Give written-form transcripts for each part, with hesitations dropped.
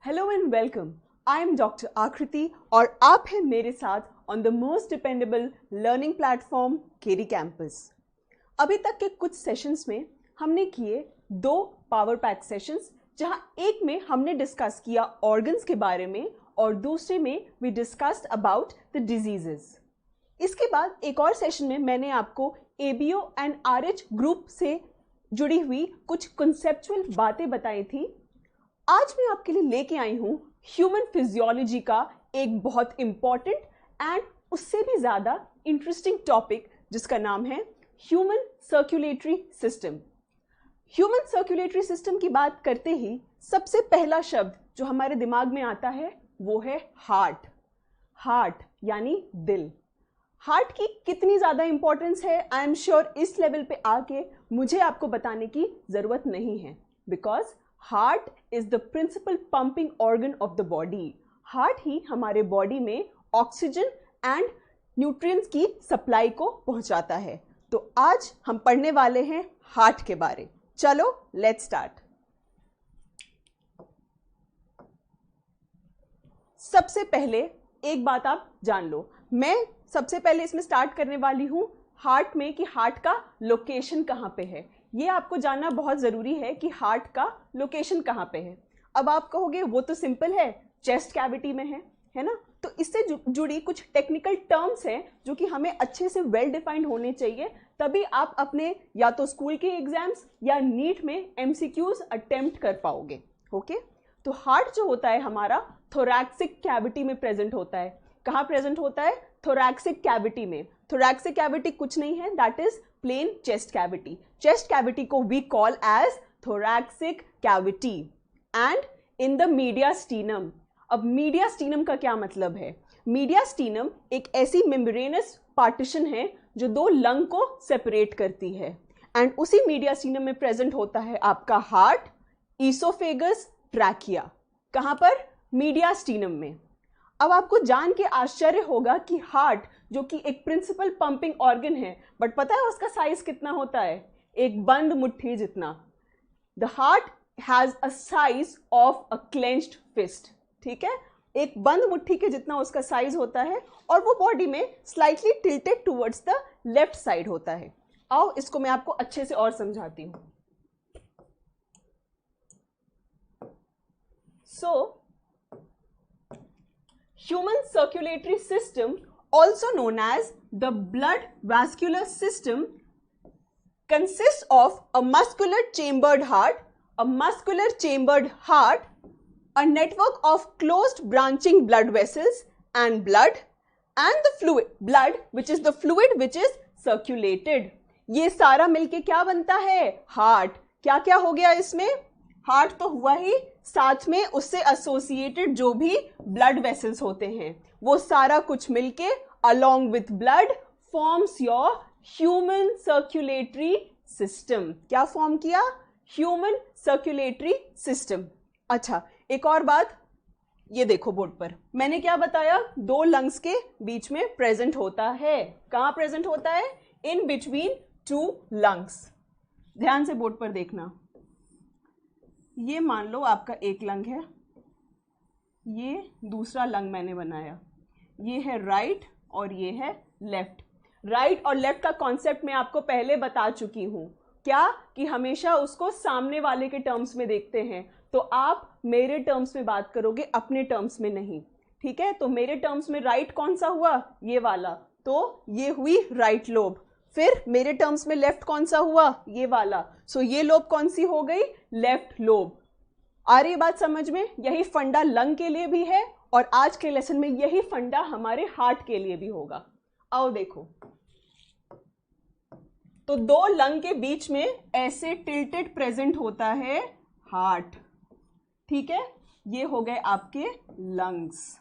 Hello and welcome. I am doctor Aakriti और आप हैं मेरे साथ on the most dependable learning platform केरी कैंपस। अभी तक के कुछ सेशंस में हमने किए 2 पावर पैक सेशंस, जहां एक में हमने डिस्कस किया ऑर्गन्स के बारे में और दूसरे में we discussed about the diseases. इसके बाद एक और सेशन में मैंने आपको ABO एंड RH ग्रुप से जुड़ी हुई कुछ कंसेप्चुअल बातें बताई थी। आज मैं आपके लिए लेके आई हूं ह्यूमन फिजियोलॉजी का एक बहुत इंपॉर्टेंट एंड उससे भी ज़्यादा इंटरेस्टिंग टॉपिक, जिसका नाम है human circulatory system. Human circulatory system की बात करते ही सबसे पहला शब्द जो हमारे दिमाग में आता है वो है हार्ट। हार्ट यानी दिल। हार्ट की कितनी ज़्यादा इंपॉर्टेंस है, आई एम श्योर इस लेवल पे आके मुझे आपको बताने की ज़रूरत नहीं है, because heart is the principal pumping organ of the body. Heart ही हमारे बॉडी में ऑक्सीजन एंड न्यूट्रिएंट्स की सप्लाई को पहुंचाता है। तो आज हम पढ़ने वाले हैं हार्ट के बारे। चलो लेट्स स्टार्ट। सबसे पहले एक बात आप जान लो, मैं सबसे पहले इसमें स्टार्ट करने वाली हूँ हार्ट में कि हार्ट का लोकेशन कहाँ पे है। ये आपको जानना बहुत ज़रूरी है कि हार्ट का लोकेशन कहाँ पे है। अब आप कहोगे वो तो सिंपल है, चेस्ट कैविटी में है ना। तो इससे जुड़ी कुछ टेक्निकल टर्म्स हैं जो कि हमें अच्छे से वेल डिफाइंड होने चाहिए, तभी आप अपने या तो स्कूल के एग्जाम्स या नीट में MCQs अटेम्प्ट कर पाओगे। ओके, तो हार्ट जो होता है हमारा थोरैक्सिक कैविटी में प्रेजेंट होता है। कहाँ प्रेजेंट होता है? थोरैक्सिक कैविटी में। थोरैक्सिक कैविटी कुछ नहीं है, that is plain chest cavity. Chest cavity को we call as thoracic cavity and in the mediastinum. अब मीडियास्टीनम का क्या मतलब है? मीडियास्टीनम एक ऐसी मेम्ब्रेनस पार्टीशन है जो 2 लंग को सेपरेट करती है एंड उसी मीडियास्टीनम में प्रेजेंट होता है आपका हार्ट, ईसोफेगस, ट्रैकिया। कहाँ पर? मीडियास्टीनम में। अब आपको जान के आश्चर्य होगा कि हार्ट जो कि एक प्रिंसिपल पंपिंग ऑर्गन है, बट पता है उसका साइज कितना होता है? एक बंद मुट्ठी जितना। The heart has a size of a clenched fist. ठीक है, एक बंद मुट्ठी के जितना उसका साइज होता है और वो बॉडी में slightly tilted towards the left side होता है। आओ इसको मैं आपको अच्छे से और समझाती हूँ। सो human circulatory system, also known as the blood vascular system, consists of a muscular chambered heart, a network of closed branching blood vessels and blood the blood which is the fluid which is circulated. ये सारा मिलके क्या बनता है? Heart. क्या क्या हो गया इसमें? हार्ट तो हुआ ही, साथ में उससे एसोसिएटेड जो भी ब्लड वेसल्स होते हैं वो सारा कुछ मिलके along with blood forms your human circulatory system. क्या फॉर्म किया? Human circulatory system. अच्छा, एक और बात, ये देखो बोर्ड पर मैंने क्या बताया? 2 लंग्स के बीच में प्रेजेंट होता है। कहाँ प्रेजेंट होता है? In between 2 lungs. ध्यान से बोर्ड पर देखना। ये मान लो आपका एक लंग है, ये दूसरा लंग मैंने बनाया, ये है राइट और ये है लेफ्ट। राइट और लेफ्ट का कॉन्सेप्ट मैं आपको पहले बता चुकी हूँ। क्या? कि हमेशा उसको सामने वाले के टर्म्स में देखते हैं, तो आप मेरे टर्म्स में बात करोगे, अपने टर्म्स में नहीं। ठीक है, तो मेरे टर्म्स में राइट कौन सा हुआ? ये वाला, तो ये हुई राइट लोब। फिर मेरे टर्म्स में लेफ्ट कौन सा हुआ? ये वाला। सो ये लोब कौन सी हो गई? Left lobe. आ रही बात समझ में? यही फंडा लंग के लिए भी है और आज के लेसन में यही फंडा हमारे हार्ट के लिए भी होगा। आओ देखो, तो 2 लंग के बीच में ऐसे टिल्टेड प्रेजेंट होता है हार्ट। ठीक है, ये हो गए आपके लंग्स।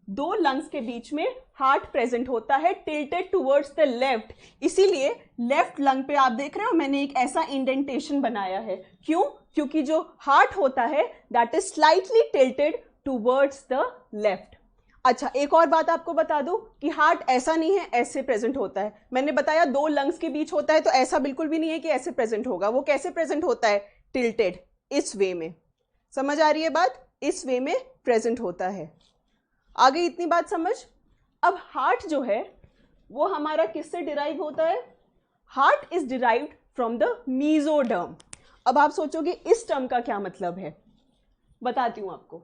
2 लंग्स के बीच में हार्ट प्रेजेंट होता है टिल्टेड टुवर्ड्स द लेफ्ट। इसीलिए लेफ्ट लंग पे आप देख रहे हो मैंने एक ऐसा इंडेंटेशन बनाया है। क्यों? क्योंकि जो हार्ट होता है that is slightly tilted towards the left. अच्छा, एक और बात आपको बता दूं कि हार्ट ऐसा नहीं है ऐसे प्रेजेंट होता है। मैंने बताया 2 लंग्स के बीच होता है, तो ऐसा बिल्कुल भी नहीं है कि ऐसे प्रेजेंट होगा। वो कैसे प्रेजेंट होता है? टिल्टेड, इस वे में। समझ आ रही है बात? इस वे में प्रेजेंट होता है। आ गई इतनी बात समझ? अब हार्ट जो है वो हमारा किससे डिराइव होता है? Heart is derived from the mesoderm. अब आप सोचोगे इस टर्म का क्या मतलब है, बताती हूं आपको।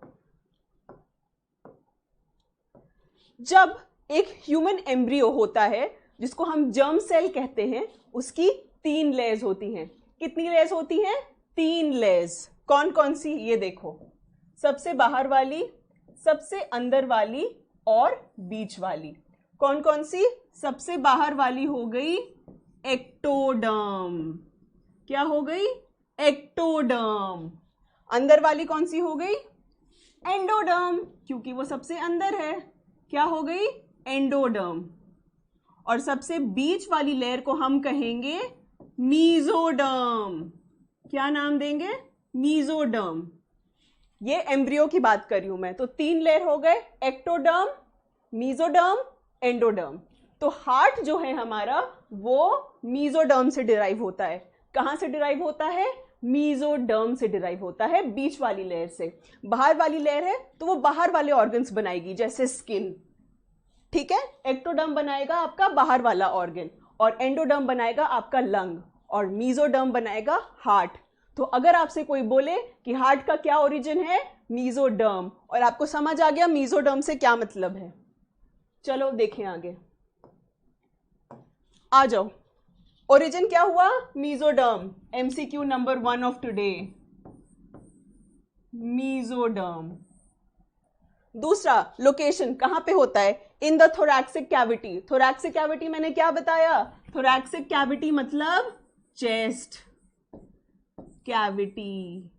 जब एक ह्यूमन एम्ब्रियो होता है जिसको हम जर्म सेल कहते हैं, उसकी 3 लेयर्स होती हैं। कितनी लेयर्स होती हैं? 3 लेयर्स। कौन कौन सी? ये देखो, सबसे बाहर वाली, सबसे अंदर वाली और बीच वाली। कौन कौन सी? सबसे बाहर वाली हो गई एक्टोडर्म। क्या हो गई? एक्टोडर्म। अंदर वाली कौन सी हो गई? एंडोडर्म, क्योंकि वो सबसे अंदर है। क्या हो गई? एंडोडर्म। और सबसे बीच वाली लेयर को हम कहेंगे मीजोडर्म। क्या नाम देंगे? मीजोडर्म। ये एम्ब्रियो की बात कर रही हूं मैं। तो 3 लेयर हो गए, एक्टोडर्म, मीजोडर्म, एंडोडर्म। तो हार्ट जो है हमारा वो मीजोडर्म से डिराइव होता है। कहां से डिराइव होता है? मीजोडर्म से डिराइव होता है, बीच वाली लेयर से। बाहर वाली लेयर है तो वो बाहर वाले ऑर्गन्स बनाएगी, जैसे स्किन। ठीक है, एक्टोडर्म बनाएगा आपका बाहर वाला ऑर्गन, और एंडोडर्म बनाएगा आपका लंग, और मीजोडर्म बनाएगा हार्ट। तो अगर आपसे कोई बोले कि हार्ट का क्या ओरिजिन है? मीजोडर्म, और आपको समझ आ गया मीजोडर्म से क्या मतलब है। चलो देखें आगे, आ जाओ। ओरिजिन क्या हुआ? Mesoderm. MCQ number 1 of today, mesoderm. दूसरा, लोकेशन कहां पे होता है? In the thoracic cavity. Thoracic cavity मैंने क्या बताया? थोरैक्सिक कैविटी मतलब चेस्ट कैविटी।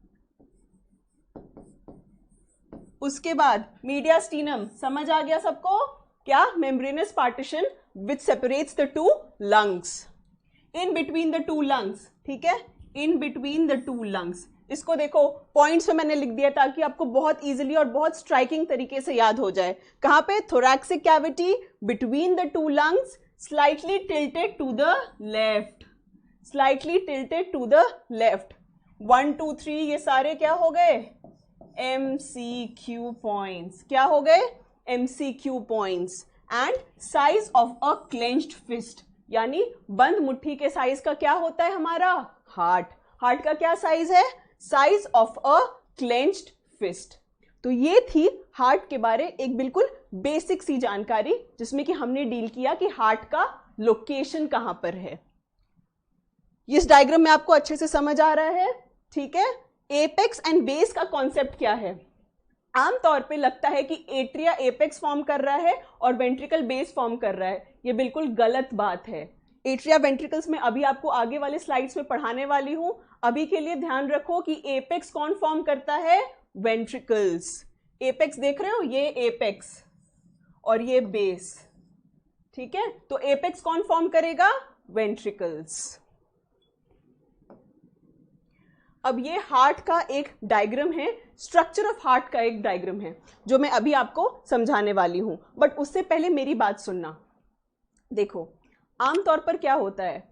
उसके बाद मीडियास्टीनम, समझ आ गया सबको? क्या? Membranous partition which separates the 2 lungs. In between the 2 lungs, ठीक है, इन बिटवीन द 2 लंग्स। इसको देखो, पॉइंट्स में मैंने लिख दिया ताकि आपको बहुत इजीली और बहुत स्ट्राइकिंग तरीके से याद हो जाए। कहां पे? Thoracic cavity, between the 2 lungs, slightly tilted to the left, slightly tilted to the left. 1 2 3 ये सारे क्या हो गए? MCQ points. क्या हो गए? MCQ points. And size of a clenched fist, यानी बंद मुट्ठी के साइज का क्या होता है हमारा? हार्ट। हार्ट का क्या साइज है? Size of a clenched fist. तो ये थी हार्ट के बारे एक बिल्कुल बेसिक सी जानकारी, जिसमें कि हमने डील किया कि हार्ट का लोकेशन कहां पर है। इस डायग्राम में आपको अच्छे से समझ आ रहा है? ठीक है। एपेक्स एंड बेस का कॉन्सेप्ट क्या है? आमतौर पे लगता है कि एट्रिया एपेक्स फॉर्म कर रहा है और वेंट्रिकल बेस फॉर्म कर रहा है। ये बिल्कुल गलत बात है। एट्रिया वेंट्रिकल्स में अभी आपको आगे वाले स्लाइड्स में पढ़ाने वाली हूं। अभी के लिए ध्यान रखो कि एपेक्स कौन फॉर्म करता है? वेंट्रिकल्स। एपेक्स देख रहे हो? ये एपेक्स और ये बेस, ठीक है। तो एपेक्स कौन फॉर्म करेगा? वेंट्रिकल्स। अब ये हार्ट का एक डायग्राम है, स्ट्रक्चर ऑफ हार्ट का एक डायग्राम है, जो मैं अभी आपको समझाने वाली हूं। बट उससे पहले मेरी बात सुनना। देखो, आमतौर पर क्या होता है,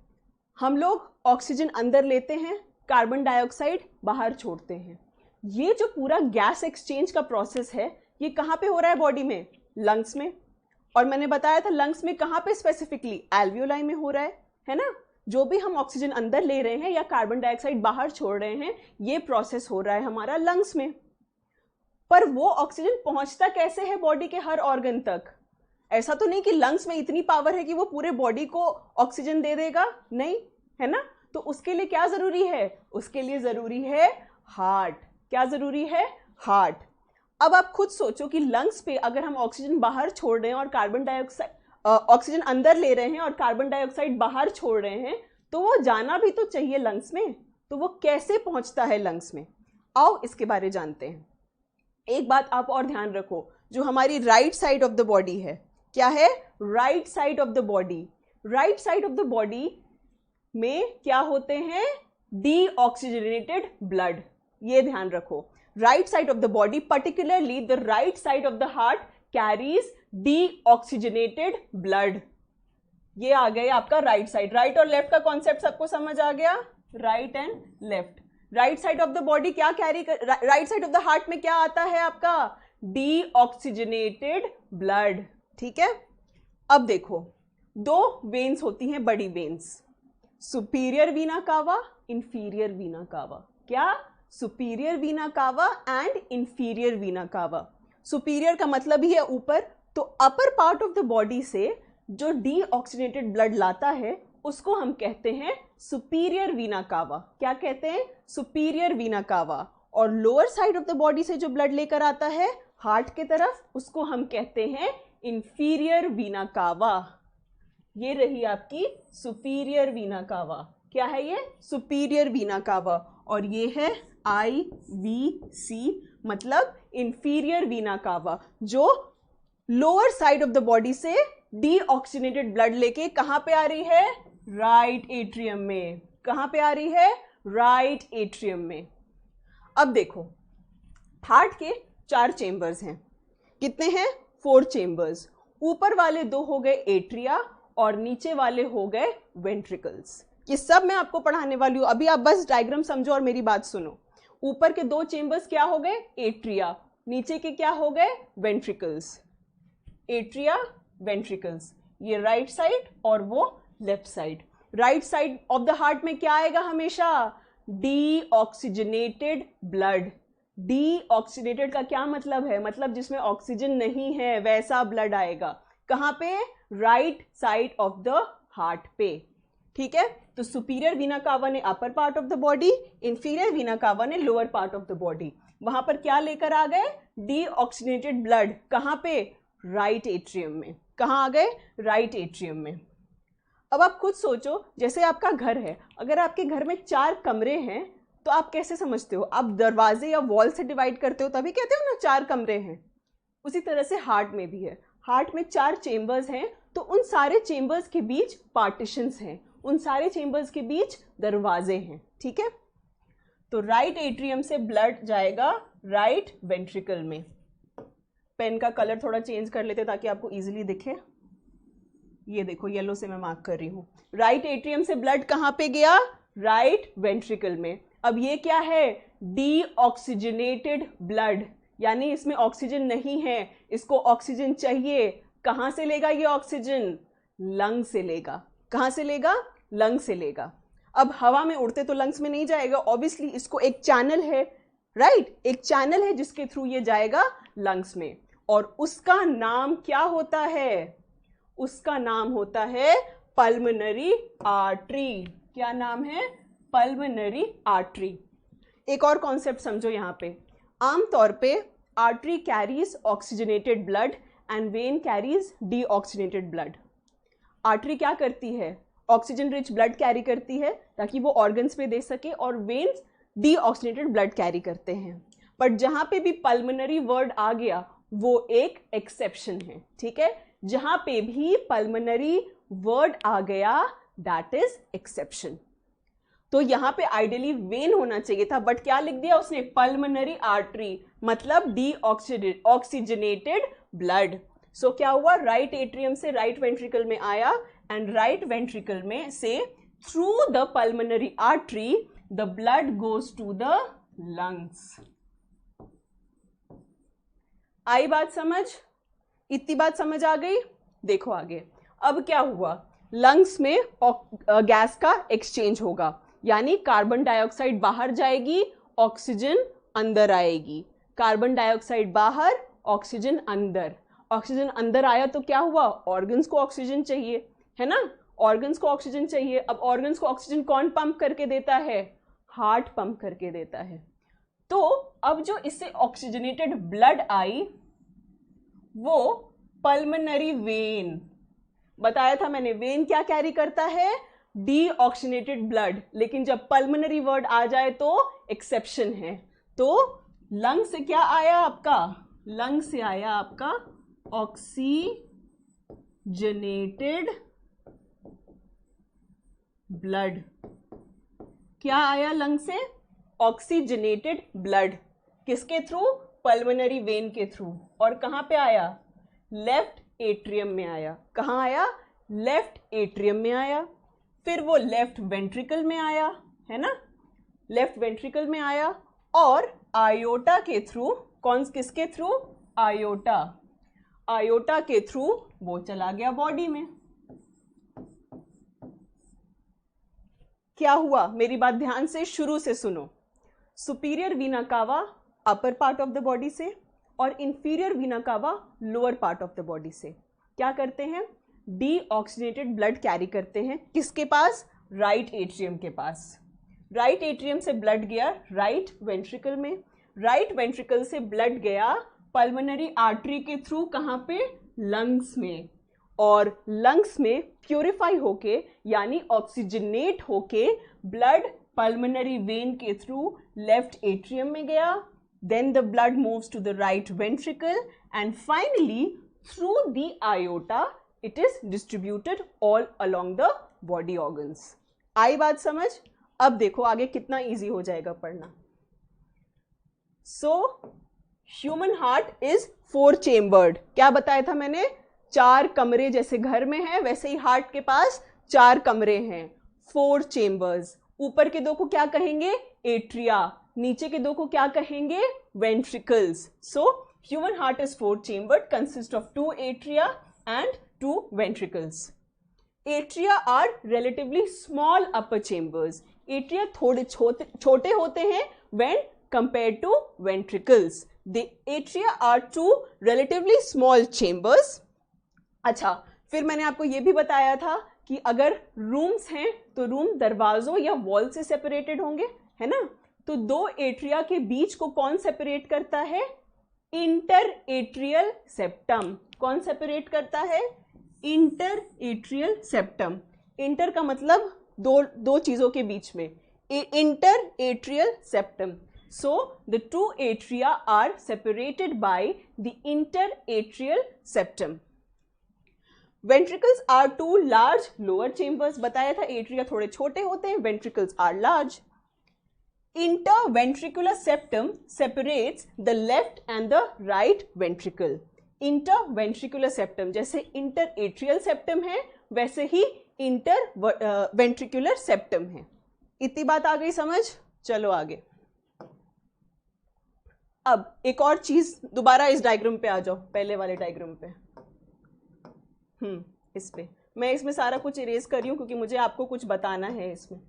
हम लोग ऑक्सीजन अंदर लेते हैं, कार्बन डाइऑक्साइड बाहर छोड़ते हैं। ये जो पूरा गैस एक्सचेंज का प्रोसेस है, ये कहाँ पे हो रहा है बॉडी में? लंग्स में। और मैंने बताया था लंग्स में कहाँ पे स्पेसिफिकली? एल्वियोलाई में हो रहा है ना। जो भी हम ऑक्सीजन अंदर ले रहे हैं या कार्बन डाइऑक्साइड बाहर छोड़ रहे हैं, ये प्रोसेस हो रहा है हमारा लंग्स में। पर वो ऑक्सीजन पहुंचता कैसे है बॉडी के हर ऑर्गन तक? ऐसा तो नहीं कि लंग्स में इतनी पावर है कि वो पूरे बॉडी को ऑक्सीजन दे देगा, नहीं, है ना। तो उसके लिए क्या जरूरी है? उसके लिए जरूरी है हार्ट। क्या जरूरी है? हार्ट। अब आप खुद सोचो कि लंग्स पे अगर हम ऑक्सीजन बाहर छोड़ रहे हैं और कार्बन डाइऑक्साइड, ऑक्सीजन अंदर ले रहे हैं और कार्बन डाइऑक्साइड बाहर छोड़ रहे हैं, तो वो जाना भी तो चाहिए लंग्स में। तो वो कैसे पहुंचता है लंग्स में? आओ इसके बारे जानते हैं। एक बात आप और ध्यान रखो, जो हमारी right side of the body है, क्या है? Right side of the body. Right side of the body में क्या होते हैं? Deoxygenated blood. ये ध्यान रखो, right side of the body, particularly the right side of the heart carries deoxygenated blood. ये आ गया आपका राइट साइड। राइट और लेफ्ट का कॉन्सेप्ट सबको समझ आ गया? Right and left. Right side of the body क्या कैरी कर, right side of the heart में क्या आता है आपका, डीऑक्सीजनेटेड ब्लड। ठीक है, अब देखो दो वेन्स होती हैं, बड़ी वेन्स, सुपीरियर वीना कावा, इंफीरियर वीना कावा। क्या, सुपीरियर वीना कावा एंड इंफीरियर वीना कावा। सुपीरियर का मतलब ही है ऊपर, तो upper part of the body से जो डीऑक्सीजनेटेड ब्लड लाता है उसको हम कहते हैं सुपीरियर वीना कावा। क्या कहते हैं, सुपीरियर वीना कावा। और lower side of the body से जो ब्लड लेकर आता है हार्ट के तरफ उसको हम कहते हैं इंफीरियर वीना कावा। ये रही आपकी सुपीरियर वीना कावा। क्या है ये, सुपीरियर वीना कावा। और ये है IVC मतलब इंफीरियर वीना कावा, जो lower side of the body से डीऑक्सीजनेटेड ब्लड लेके कहां पे आ रही है, राइट एट्रियम में। कहां पे आ रही है, राइट एट्रियम में। अब देखो हार्ट के 4 चेंबर्स हैं। कितने हैं, 4 चेंबर्स। ऊपर वाले 2 हो गए एट्रिया और नीचे वाले हो गए वेंट्रिकल्स। ये सब मैं आपको पढ़ाने वाली हूं, अभी आप बस डायग्राम समझो और मेरी बात सुनो। ऊपर के 2 चेंबर्स क्या हो गए, एट्रिया, नीचे के क्या हो गए, वेंट्रिकल्स। एट्रिया, वेंट्रिकल्स, ये राइट साइड और वो left side. Right side of the heart में क्या आएगा हमेशा, डीऑक्सीजनेटेड ब्लड। डीऑक्सीजनेटेड का क्या मतलब है, मतलब जिसमें ऑक्सीजन नहीं है वैसा ब्लड आएगा। कहां पे, right side of the heart पे। ठीक है, तो सुपीरियर वीना कावा ने upper part of the body, inferior vena कावा ने lower part of the body. वहां पर क्या लेकर आ गए, डीऑक्सीजनेटेड ब्लड। कहां पे, राइट एट्रियम में। कहां आ गए, राइट एट्रियम में। अब आप खुद सोचो, जैसे आपका घर है, अगर आपके घर में 4 कमरे हैं तो आप कैसे समझते हो, आप दरवाजे या वॉल से डिवाइड करते हो तभी कहते हो ना 4 कमरे हैं। उसी तरह से हार्ट में भी है। हार्ट में 4 चेंबर्स हैं, तो उन सारे चेंबर्स के बीच पार्टीशंस हैं, उन सारे चेंबर्स के बीच दरवाजे हैं। ठीक है, तो राइट एट्रियम से ब्लड जाएगा राइट वेंट्रिकल में। पेन का कलर थोड़ा चेंज कर लेते ताकि आपको इजीली दिखे। ये देखो येलो से मैं मार्क कर रही हूं। राइट एट्रियम से ब्लड कहां पे गया, राइट वेंट्रिकल में। अब ये क्या है, डीऑक्सीजनेटेड ब्लड, यानी इसमें ऑक्सीजन नहीं है, इसको ऑक्सीजन चाहिए। कहां से लेगा ये ऑक्सीजन, लंग से लेगा। कहां से लेगा, लंग से लेगा। अब हवा में उड़ते तो लंग्स में नहीं जाएगा, ऑब्वियसली इसको एक चैनल है, राइट, एक चैनल है जिसके थ्रू ये जाएगा लंग्स में। और उसका नाम क्या होता है, उसका नाम होता है पल्मोनरी आर्टरी। क्या नाम है, पल्मोनरी आर्टरी। एक और कॉन्सेप्ट समझो यहां पे, आमतौर पे artery carries oxygenated blood and when carries deoxygenated blood. Artery क्या करती है, ऑक्सीजन रिच ब्लड कैरी करती है ताकि वो ऑर्गन्स पे दे सके, और वेन्स डीऑक्सीजनेटेड ब्लड कैरी करते हैं। बट जहां पे भी पल्मोनरी वर्ड आ गया वो एक एक्सेप्शन है। ठीक है, जहां पे भी पल्मोनरी वर्ड आ गया दैट इज एक्सेप्शन। तो यहां पे आइडियली वेन होना चाहिए था, बट क्या लिख दिया उसने, पल्मोनरी आर्टरी, मतलब डीऑक्सीजनेटेड ब्लड। सो क्या हुआ, राइट एट्रियम से राइट वेंट्रिकल में आया, एंड राइट वेंट्रिकल में से through the pulmonary artery the blood goes to the lungs. आई बात समझ, इतनी बात समझ आ गई। देखो आगे, अब क्या हुआ, लंग्स में गैस का एक्सचेंज होगा, यानी कार्बन डाइऑक्साइड बाहर जाएगी, ऑक्सीजन अंदर आएगी। कार्बन डाइऑक्साइड बाहर, ऑक्सीजन अंदर। ऑक्सीजन अंदर आया तो क्या हुआ, ऑर्गन्स को ऑक्सीजन चाहिए, है ना, ऑर्गन्स को ऑक्सीजन चाहिए। अब ऑर्गन्स को ऑक्सीजन कौन पंप करके देता है, हार्ट पंप करके देता है। तो अब जो इससे ऑक्सीजनेटेड ब्लड आई वो पल्मोनरी वेन, बताया था मैंने, वेन क्या कैरी करता है, डीऑक्सीजनेटेड ब्लड। लेकिन जब पल्मोनरी वर्ड आ जाए तो एक्सेप्शन है। तो लंग से क्या आया आपका, लंग से आया आपका ऑक्सीजनेटेड ब्लड। क्या आया लंग से, ऑक्सीजनेटेड ब्लड। किसके थ्रू, पल्मोनरी वेन के थ्रू। और कहां पे आया, लेफ्ट एट्रियम में आया। कहां आया, लेफ्ट एट्रियम में आया। फिर वो लेफ्ट वेंट्रिकल में आया, है ना। लेफ्ट वेंट्रिकल में आया और आयोटा के थ्रू, किसके थ्रू, आयोटा के थ्रू वो चला गया बॉडी में। क्या हुआ, मेरी बात ध्यान से शुरू से सुनो। सुपीरियर वीना कावा upper part of the body से और इंफीरियर वीना कावा lower part of the body से क्या करते हैं, डीऑक्सीजनेटेड ब्लड कैरी करते हैं। किसके पास, राइट एट्रियम के पास। राइट एट्रियम से ब्लड गया राइट वेंट्रिकल में, राइट वेंट्रिकल से ब्लड गया पल्मोनरी आर्टरी के थ्रू, कहाँ पे, लंग्स में, और लंग्स में प्यूरिफाई होके यानी ऑक्सीजनेट होके ब्लड पल्मोनरी वेन के थ्रू लेफ्ट एट्रियम में गया। Then the blood moves to the right ventricle and finally through the aorta it is distributed all along the body organs. आई बात समझ? अब देखो आगे कितना इजी हो जाएगा पढ़ना। So human heart is 4 chambered. क्या बताया था मैंने, 4 कमरे, जैसे घर में है वैसे ही हार्ट के पास 4 कमरे हैं, 4 चेम्बर्स। ऊपर के 2 को क्या कहेंगे, एट्रिया, नीचे के 2 को क्या कहेंगे, ventricles. So human heart is 4 chambered, consist of 2 atria and 2 ventricles. Atria are relatively small upper chambers. Atria थोड़े छोटे होते हैं when compared to ventricles. The atria are 2 relatively small chambers. अच्छा, फिर मैंने आपको ये भी बताया था कि अगर रूम्स हैं तो रूम दरवाजों या वॉल से सेपरेटेड होंगे, है ना। तो 2 एट्रिया के बीच को कौन सेपरेट करता है, इंटर एट्रियल सेप्टम। कौन सेपरेट करता है, इंटर एट्रियल सेप्टम। इंटर का मतलब दो चीजों के बीच में, inter atrial septum. So the 2 atria are separated by the interatrial septum. Ventricles are 2 large lower chambers. बताया था एट्रिया थोड़े छोटे होते हैं, ventricles are large. Interventricular septum separates the left and the right ventricle. Interventricular septum जैसे interatrial septum है वैसे ही interventricular septum है। इतनी बात आ गई समझ? चलो आगे। अब एक और चीज, दोबारा इस डायग्राम पे आ जाओ, पहले वाले डायग्राम पे। इस पे मैं इसमें सारा कुछ इरेज कर रही हूं क्योंकि मुझे आपको कुछ बताना है इसमें।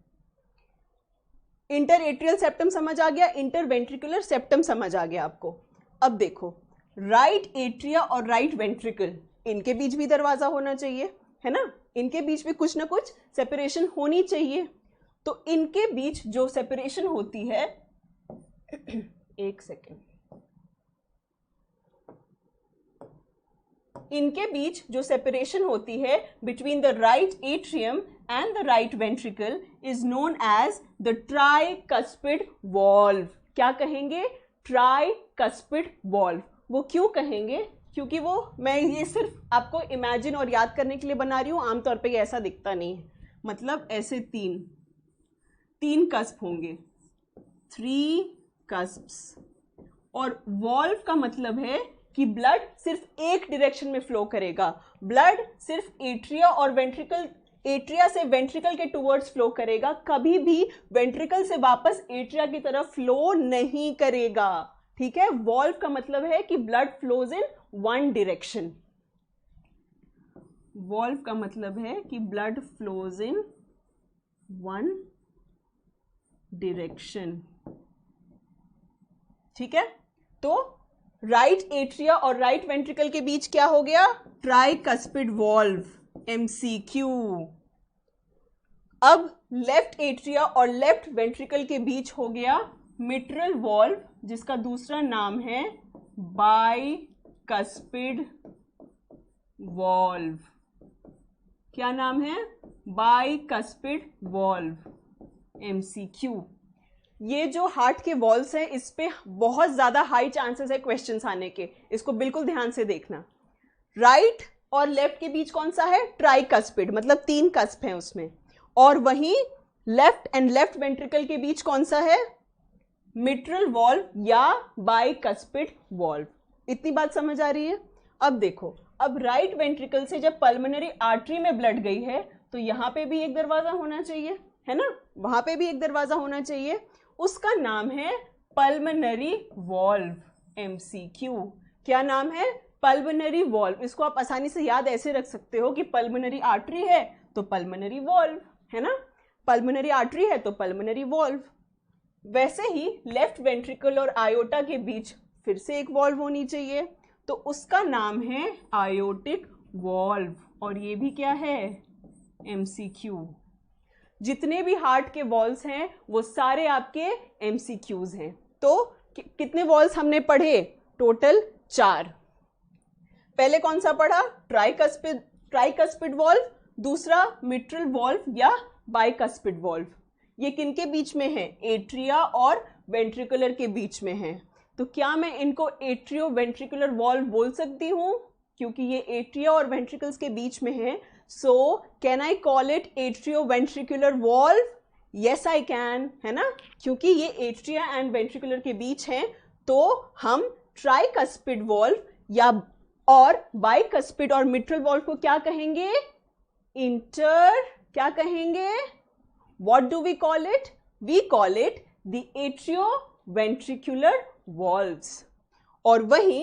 इंटरएट्रियल सेप्टम समझ आ गया, इंटरवेंट्रिकुलर सेप्टम समझ आ गया आपको। अब देखो, राइट एट्रिया और राइट वेंट्रिकल, इनके बीच भी दरवाजा होना चाहिए, है ना। इनके बीच में कुछ ना कुछ सेपरेशन होनी चाहिए। तो इनके बीच जो सेपरेशन होती है एक सेकेंड, इनके बीच जो सेपरेशन होती है between the right atrium and the right ventricle is known as the tricuspid valve. क्या कहेंगे, ट्राइकस्पिड वॉल्व। वो क्यों कहेंगे, क्योंकि वो, मैं ये सिर्फ आपको इमेजिन और याद करने के लिए बना रही हूं, आमतौर पे ये ऐसा दिखता नहीं है। मतलब ऐसे तीन कस्प होंगे, 3 कस्प्स। और वॉल्व का मतलब है कि ब्लड सिर्फ एक डायरेक्शन में फ्लो करेगा। ब्लड सिर्फ एट्रिया और वेंट्रिकल, एट्रिया से वेंट्रिकल के टुवर्ड्स फ्लो करेगा, कभी भी वेंट्रिकल से वापस एट्रिया की तरफ फ्लो नहीं करेगा। ठीक है, वॉल्व का मतलब है कि blood flows in one direction. Valve का मतलब है कि blood flows in one direction. ठीक है, तो राइट एट्रिया और राइट वेंट्रिकल के बीच क्या हो गया, ट्राइकस्पिड वॉल्व, MCQ। अब लेफ्ट एट्रिया और लेफ्ट वेंट्रिकल के बीच हो गया मिट्रल वॉल्व, जिसका दूसरा नाम है बाइकस्पिड वॉल्व। क्या नाम है, बाइकस्पिड वॉल्व, MCQ। ये जो हार्ट के वॉल्व्स हैं इस पे बहुत ज्यादा हाई चांसेस है क्वेश्चंस आने के, इसको बिल्कुल ध्यान से देखना। राइट और लेफ्ट के बीच कौन सा है, ट्राइकस्पिड, मतलब 3 कस्प हैं उसमें। और वहीं लेफ्ट एंड लेफ्ट वेंट्रिकल के बीच कौन सा है, मिट्रल वॉल्व या बाइकस्पिड वॉल्व। इतनी बात समझ आ रही है? अब देखो, अब राइट वेंट्रिकल से जब पल्मोनरी आर्टरी में ब्लड गई है तो यहां पे भी एक दरवाजा होना चाहिए, है ना, वहां पे भी एक दरवाजा होना चाहिए। उसका नाम है पल्मोनरी वॉल्व। MCQ, क्या नाम है? Pulmonary valve. इसको आप आसानी से याद ऐसे रख सकते हो कि पल्मोनरी आर्टरी है तो पल्मोनरी वॉल्व, है ना, पल्मोनरी आर्टरी है तो पल्मोनरी वॉल्व। वैसे ही लेफ्ट वेंट्रिकल और आयोटा के बीच फिर से एक वॉल्व होनी चाहिए, तो उसका नाम है आयोटिक वॉल्व, और ये भी क्या है? MCQ। जितने भी हार्ट के वॉल्व्स हैं वो सारे आपके MCQs हैं। तो कितने वॉल्व्स हमने पढ़े? टोटल 4। पहले कौन सा पढ़ा? ट्राइकस्पिड वॉल्व, दूसरा मिट्रल वॉल्व या बाइकस्पिड वॉल्व। ये किनके बीच में है? एट्रिया और वेंट्रिकुलर के बीच में है। तो क्या मैं इनको एट्रियो वेंट्रिकुलर वॉल्व बोल सकती हूँ? क्योंकि ये एट्रिया और वेंट्रिकल्स के बीच में है, so can I call it atrio ventricular valve? Yes I can, है ना, क्योंकि ये एट्रिया एंड वेंट्रिकुलर के बीच है, तो हम ट्राइकस्पिड वॉल्व या और बाइकस्पिड और मिट्रल वॉल्व को क्या कहेंगे? क्या कहेंगे? What do we call it? We call it the atrioventricular valves. और वही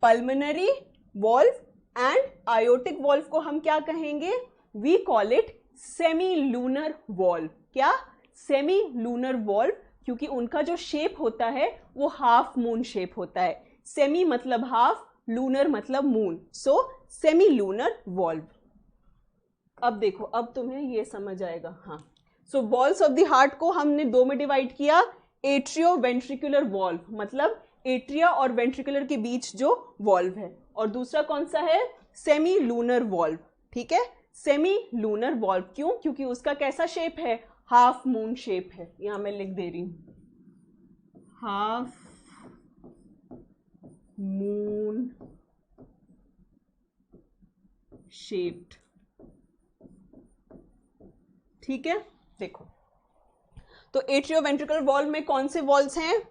pulmonary valve and aortic valve को हम क्या कहेंगे? We call it semi-lunar valve. क्या? Semi-lunar valve, क्योंकि उनका जो शेप होता है वो हाफ मून शेप होता है। सेमी मतलब हाफ, लूनर मतलब मून, सो सेमी-लूनर वॉल्व। अब देखो, अब तुम्हें ये समझ आएगा। हाँ, सो वॉल्व्स ऑफ द हार्ट को हमने 2 में डिवाइड किया। एट्रियो वेंट्रिकुलर वॉल्व मतलब एट्रिया और वेंट्रिकुलर के बीच जो वॉल्व है, और दूसरा कौन सा है? Semi lunar valve. ठीक है, सेमी लूनर वॉल्व। क्यों? क्योंकि उसका कैसा शेप है? हाफ मून शेप है। यहां मैं लिख दे रही हूं, हाफ मून शेप्ड। ठीक है, देखो, तो एट्रियो वेंट्रिकुलर वॉल्व में कौन से वॉल्व्स हैं?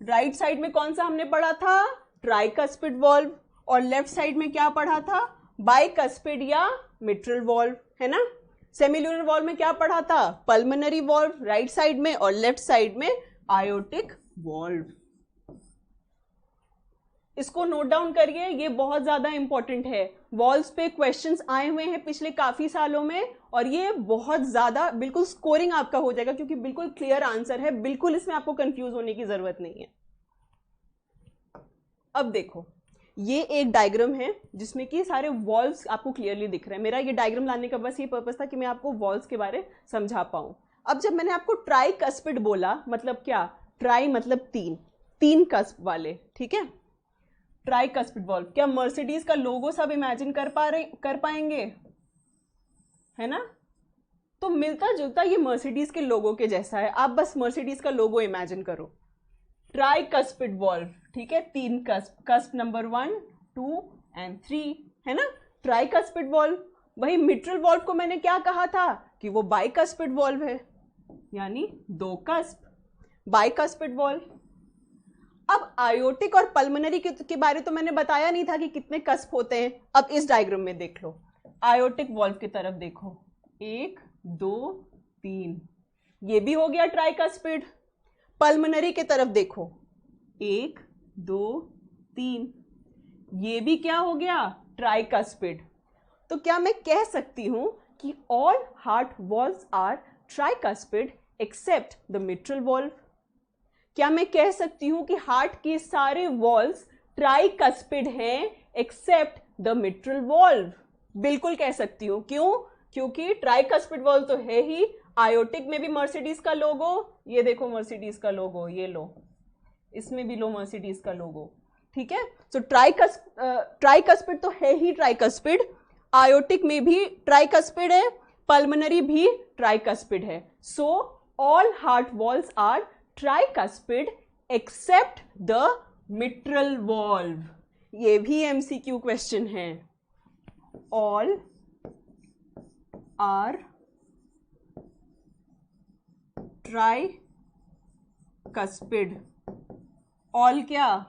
राइट साइड में कौन सा हमने पढ़ा था? Tricuspid valve. और लेफ्ट साइड में क्या पढ़ा था? बाइकस्पिड या मिट्रल वॉल्व, है ना। सेमीलुनर वॉल्व में क्या पढ़ा था? पल्मोनरी वॉल्व राइट साइड में, और लेफ्ट साइड में आयोटिक वॉल्व। इसको नोट डाउन करिए, ये बहुत ज्यादा इंपॉर्टेंट है। वॉल्व्स पे क्वेश्चंस आए हुए हैं पिछले काफी सालों में, और ये बहुत ज्यादा बिल्कुल स्कोरिंग आपका हो जाएगा, क्योंकि बिल्कुल क्लियर आंसर है, बिल्कुल इसमें आपको कंफ्यूज होने की जरूरत नहीं है। अब देखो, ये एक डायग्राम है जिसमें कि सारे वॉल्व्स आपको क्लियरली दिख रहे हैं। मेरा ये डायग्राम लाने का बस ये पर्पस था कि मैं आपको वॉल्व्स के बारे समझा पाऊं। अब जब मैंने आपको ट्राइकस्पिड बोला, मतलब क्या? ट्राई मतलब तीन कस्प वाले, ठीक है, ट्राइकस्पिड वॉल्व। क्या मर्सिडीज का लोगो सब इमेजिन कर पाएंगे? है ना, तो मिलता जुलता ये मर्सिडीज के लोगो के जैसा है। आप बस मर्सिडीज का लोगो इमेजिन करो। ट्राइकस्पिड वॉल्व, ठीक है, 3 कस्प, कस्प नंबर 1, 2 एंड 3, है ना, ट्राइकस्पिड वॉल्व। वही मिट्रल वॉल्व को मैंने क्या कहा था कि वो बाइकस्पिड वॉल्व है, यानी 2 कस्प, बाइकस्पिड वॉल्व। अब आयोटिक और पल्मोनरी के बारे तो मैंने बताया नहीं था कि कितने कस्प होते हैं। अब इस डायग्राम में देख लो, आयोटिक वॉल्व की तरफ देखो, 1 2 3, ये भी हो गया ट्राइकस्पिड। पल्मोनरी की तरफ देखो, 1 2 3, ये भी क्या हो गया? ट्राइकस्पिड। तो क्या मैं कह सकती हूं कि all heart valves are tricuspid except the mitral valve? क्या मैं कह सकती हूं कि हार्ट के सारे वॉल्व्स ट्राइकस्पिड हैं एक्सेप्ट द मिट्रल वॉल्व? बिल्कुल कह सकती हूं। क्यों? क्योंकि ट्राइकस्पिड वॉल्व तो है ही। आयोटिक में भी मर्सिडीज का लोगो, ये देखो मर्सिडीज का लोगो, ये लो, इसमें भी लो मर्सिडीज का लोगो, ठीक है। सो ट्राइकस्पिड तो है ही ट्राइकस्पिड, आयोटिक में भी ट्राइकस्पिड है, पल्मोनरी भी ट्राइकस्पिड है। So all heart valves are tricuspid except the mitral valve. ये भी एमसीक्यू क्वेश्चन है। ऑल आर ट्राइकस्पिड, ऑल क्या?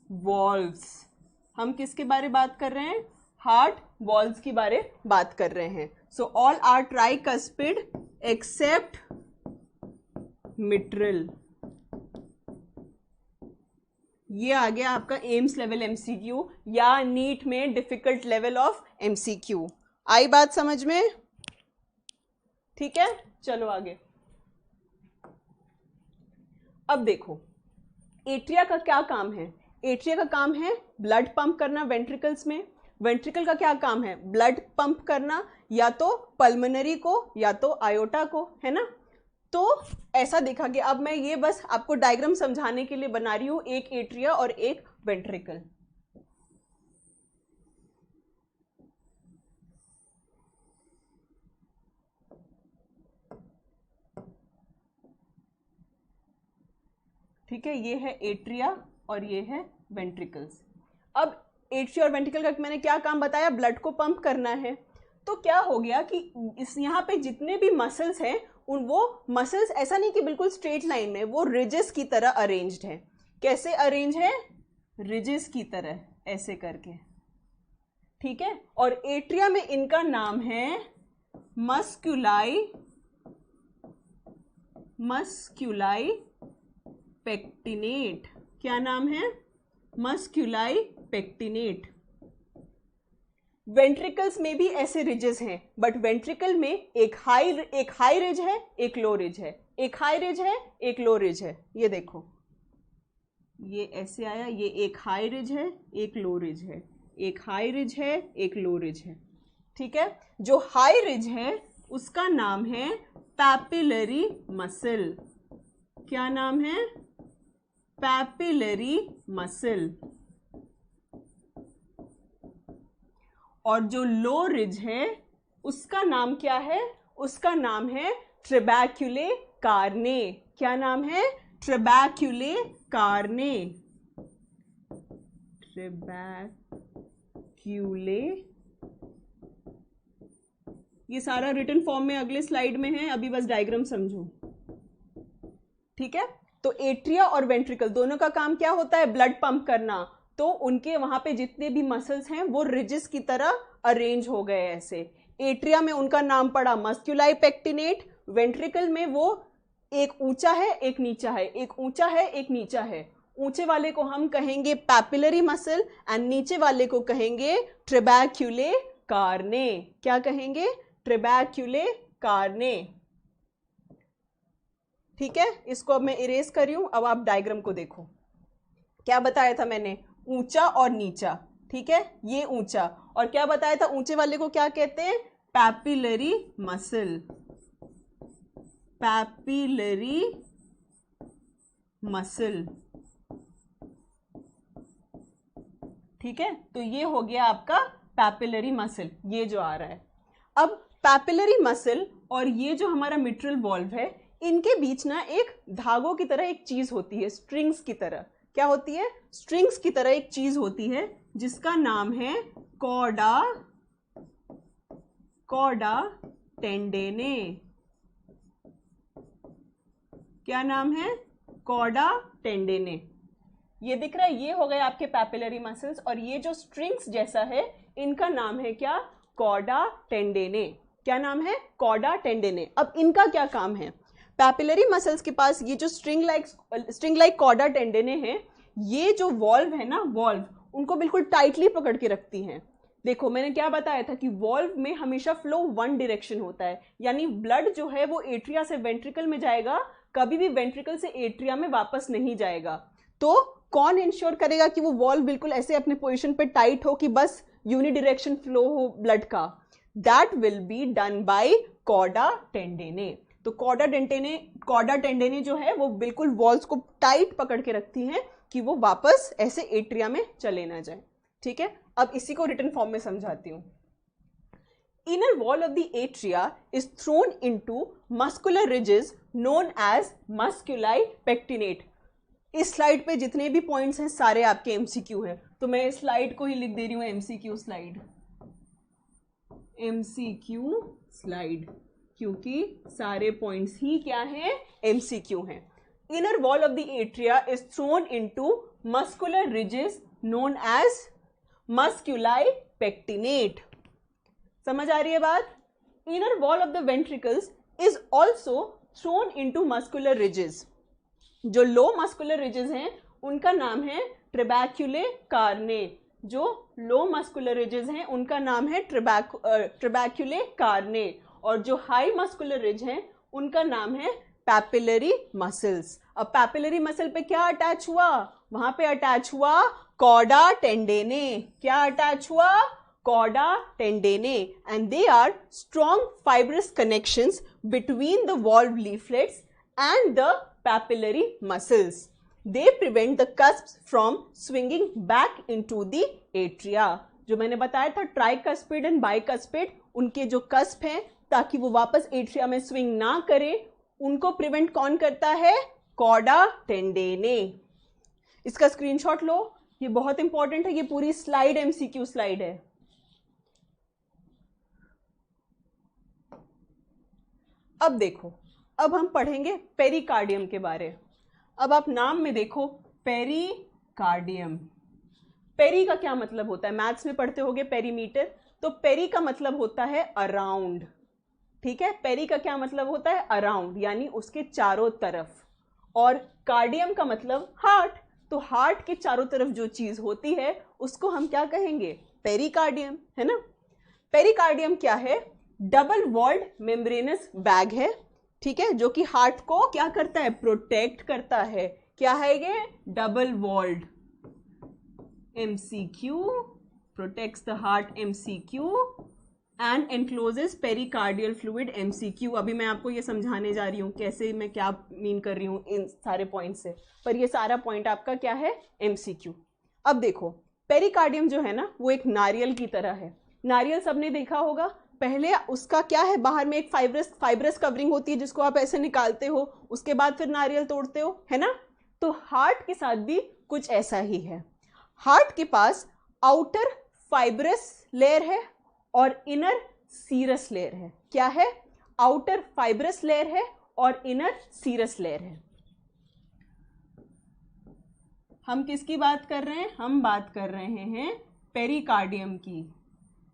वॉल्व्स। हम किसके बारे बात कर रहे हैं? हार्ट वॉल्व्स की बारे बात कर रहे हैं। So all are tricuspid except mitral. ये आ गया आपका एम्स लेवल एमसीक्यू या नीट में डिफिकल्ट लेवल ऑफ एमसीक्यू। आई बात समझ में? ठीक है, चलो आगे। अब देखो एट्रिया का क्या काम है। एट्रिया का काम है ब्लड पंप करना वेंट्रिकल्स में। वेंट्रिकल का क्या काम है? ब्लड पंप करना या तो पल्मोनरी को या तो आयोटा को, है ना। तो ऐसा देखा कि अब मैं ये बस आपको डायग्राम समझाने के लिए बना रही हूं, एक एट्रिया और एक वेंट्रिकल। ठीक है, ये है एट्रिया और ये है वेंट्रिकल्स। अब एट्रिया और वेंट्रिकल का मैंने क्या काम बताया? ब्लड को पंप करना है। तो क्या हो गया कि इस यहाँ पे जितने भी मसल्स हैं उन वो मसल्स ऐसा नहीं कि बिल्कुल स्ट्रेट लाइन में, वो रिजेस की तरह अरेंज्ड है। कैसे अरेंज है? रिजेस की तरह, ऐसे करके। ठीक है, और एट्रिया में इनका नाम है मस्क्यूलाई पेक्टिनेट। क्या नाम है? मस्क्यूलाई पेक्टिनेट। वेंट्रिकल्स में भी ऐसे रिजेस हैं, बट वेंट्रिकल में एक हाई रिज है, एक लो रिज है, एक हाई रिज है, एक लो रिज है। ये देखो, ये ऐसे आया, ये एक हाई रिज है, एक लो रिज है, एक हाई रिज है, एक लो रिज है। ठीक है, जो हाई रिज है उसका नाम है पैपिलरी मसल। क्या नाम है? Papillary muscle. और जो लो रिज है उसका नाम क्या है? उसका नाम है ट्रेबैक्यूले कार्ने। क्या नाम है? ट्रेबैक्यूले कार्ने। ट्रेबैक्यूले, ये सारा रिटन फॉर्म में अगले स्लाइड में है, अभी बस डायग्राम समझो। ठीक है, तो एट्रिया और वेंट्रिकल दोनों का काम क्या होता है? ब्लड पंप करना। तो उनके वहां पे जितने भी मसल्स हैं वो रिजिस की तरह अरेंज हो गए ऐसे। एट्रिया में उनका नाम पड़ा मस्क्यूलाई पेक्टिनेट, वेंट्रिकल में वो एक ऊंचा है एक नीचा है, एक ऊंचा है एक नीचा है। ऊंचे वाले को हम कहेंगे पैपिलरी मसल एंड नीचे वाले को कहेंगे ट्रेबैक्यूले कार्ने। क्या कहेंगे? ट्रेबैक्यूले कार्ने। ठीक है, इसको अब मैं इरेज कर रही हूं। अब आप डायग्राम को देखो, क्या बताया था मैंने? ऊंचा और नीचा। ठीक है, ये ऊंचा, और क्या बताया था? ऊंचे वाले को क्या कहते हैं? Papillary muscle. Papillary muscle. ठीक है, तो ये हो गया आपका पैपिलरी मसल, ये जो आ रहा है। अब पैपिलरी मसल और ये जो हमारा मिट्रल वॉल्व है, इनके बीच ना एक धागों की तरह एक चीज होती है, स्ट्रिंग्स की तरह। क्या होती है? स्ट्रिंग्स की तरह एक चीज होती है जिसका नाम है कॉर्डा टेंडेने। क्या नाम है? कॉर्डा टेंडेने। ये दिख रहा है, ये हो गए आपके पैपिलरी मसल्स, और ये जो स्ट्रिंग्स जैसा है इनका नाम है क्या? कॉर्डा टेंडेने। क्या नाम है? कॉर्डा टेंडेने। अब इनका क्या काम है? पैपिलरी मसल्स के पास ये जो स्ट्रिंग लाइक कॉर्डा टेंडेने है, ये जो वॉल्व है ना, वॉल्व उनको बिल्कुल टाइटली पकड़ के रखती हैं। देखो मैंने क्या बताया था कि वॉल्व में हमेशा फ्लो वन डायरेक्शन होता है, यानी ब्लड जो है वो एट्रिया से वेंट्रिकल में जाएगा, कभी भी वेंट्रिकल से एट्रिया में वापस नहीं जाएगा। तो कौन इंश्योर करेगा कि वो वॉल्व बिल्कुल ऐसे अपने पोजीशन पे टाइट हो कि बस यूनिडायरेक्शन फ्लो हो ब्लड का? That will be done by chordae tendineae. तो कॉर्डा टेंडेने जो है वो बिल्कुल वॉल्स को टाइट पकड़ के रखती हैं कि वो वापस ऐसे एट्रिया में चले ना जाए। ठीक है, अब इसी को रिटन फॉर्म में समझाती हूं। Inner wall of the atria is thrown into muscular ridges known as musculi pectinati. इस स्लाइड पे जितने भी पॉइंट्स हैं सारे आपके एमसीक्यू हैं, तो मैं इस स्लाइड को ही लिख दे रही हूं एमसीक्यू स्लाइड। एमसीक्यू स्लाइड, क्योंकि सारे पॉइंट्स ही क्या हैं? एमसीक्यू हैं। Inner wall of the atria is thrown into muscular ridges known as musculi pectinati. समझ आ रही है बात? Inner wall of the ventricles is also thrown into muscular ridges. जो लो मस्कुलर रिजेस हैं उनका नाम है ट्रेबैक्यूले कार्ने। जो लो मस्कुलर रिजेस हैं उनका नाम है ट्रेबैक्यूले कार्ने, और जो हाई मस्कुलर रिज हैं उनका नाम है पैपिलरी मसल्स। अब पैपिलरी मसल पे क्या अटैच हुआ? वहां पे अटैच हुआ कॉर्डा टेंडेने। क्या अटैच हुआ? Chordae tendineae. And they are strong fibrous connections between the valve leaflets and the papillary muscles. They prevent the cusps from swinging back into the atria। जो मैंने बताया था ट्राइकस्पिड एंड बाइकस्पिड, उनके जो cusp हैं ताकि वो वापस एट्रिया में स्विंग ना करे, उनको प्रिवेंट कौन करता है? कॉर्डा टेंडेने। इसका स्क्रीनशॉट लो, ये बहुत इंपॉर्टेंट है, ये पूरी स्लाइड एमसीक्यू स्लाइड है। अब देखो, अब हम पढ़ेंगे पेरिकार्डियम के बारे। अब आप नाम में देखो पेरिकार्डियम। पेरी का क्या मतलब होता है? मैथ्स में पढ़ते होगे पेरीमीटर, तो पेरी का मतलब होता है अराउंड। ठीक है, पेरी का क्या मतलब होता है? अराउंड, यानी उसके चारों तरफ। और कार्डियम का मतलब हार्ट, तो हार्ट के चारों तरफ जो चीज होती है उसको हम क्या कहेंगे? पेरिकार्डियम, है ना। पेरिकार्डियम क्या है? डबल वॉल्ड मेम्ब्रेनस बैग है, ठीक है, जो कि हार्ट को क्या करता है? प्रोटेक्ट करता है। क्या है ये? Double walled MCQ, protects the heart MCQ and encloses pericardial fluid MCQ। अभी मैं आपको ये समझाने जा रही हूँ कैसे, मैं क्या मीन कर रही हूँ इन सारे पॉइंट से, पर ये सारा पॉइंट आपका क्या है? MCQ। अब देखो, पेरिकार्डियम जो है ना वो एक नारियल की तरह है। नारियल सबने देखा होगा, पहले उसका क्या है? बाहर में एक फाइब्रस कवरिंग होती है जिसको आप ऐसे निकालते हो, उसके बाद फिर नारियल तोड़ते हो, है ना। तो हार्ट के साथ भी कुछ ऐसा ही है। हार्ट के पास आउटर फाइब्रस लेयर है और इनर सीरस लेयर है। क्या है? आउटर फाइब्रस लेयर है और इनर सीरस लेयर है। हम किसकी बात कर रहे हैं? हम बात कर रहे हैं पेरिकार्डियम की।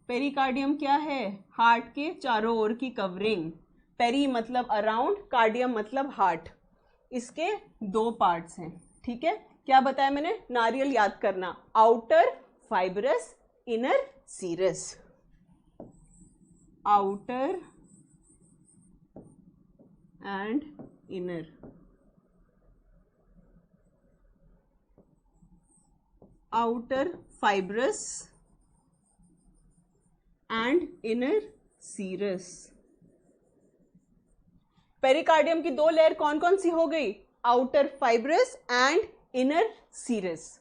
पेरिकार्डियम क्या है? हार्ट के चारों ओर की कवरिंग। पेरी मतलब अराउंड, कार्डियम मतलब हार्ट। इसके दो पार्ट्स हैं, ठीक है। क्या बताया मैंने? नारियल याद करना, outer fibrous, inner serous. Outer and inner. Outer fibrous and inner serous. Pericardium की दो लेयर कौन कौन सी हो गई? Outer fibrous and inner serous,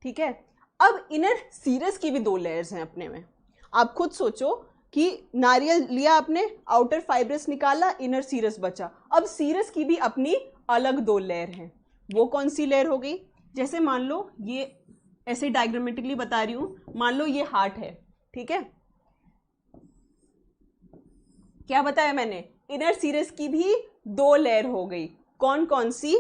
ठीक है। अब इनर सीरस की भी दो लेयर्स हैं अपने में। आप खुद सोचो कि नारियल लिया आपने, आउटर फाइब्रस निकाला, इनर सीरस बचा। अब सीरस की भी अपनी अलग दो लेयर हैं। वो कौन सी लेयर हो गई? जैसे मान लो, ये ऐसे डायग्रामेटिकली बता रही हूं, मान लो ये हार्ट है, ठीक है। क्या बताया मैंने? इनर सीरस की भी दो लेयर हो गई। कौन कौन सी?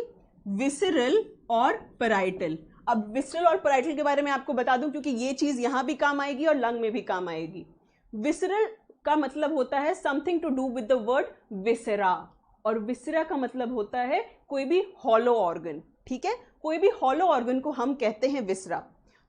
विसरल और पैराइटल। अब विसरल और पैराइटल के बारे में आपको बता दूं क्योंकि ये चीज यहां भी काम आएगी और लंग में भी काम आएगी। विसरल का मतलब होता है something to do with the word viscera, और विसेरा का मतलब होता है कोई भी हॉलो ऑर्गन, ठीक है। कोई भी हॉलो ऑर्गन को हम कहते हैं विसरा।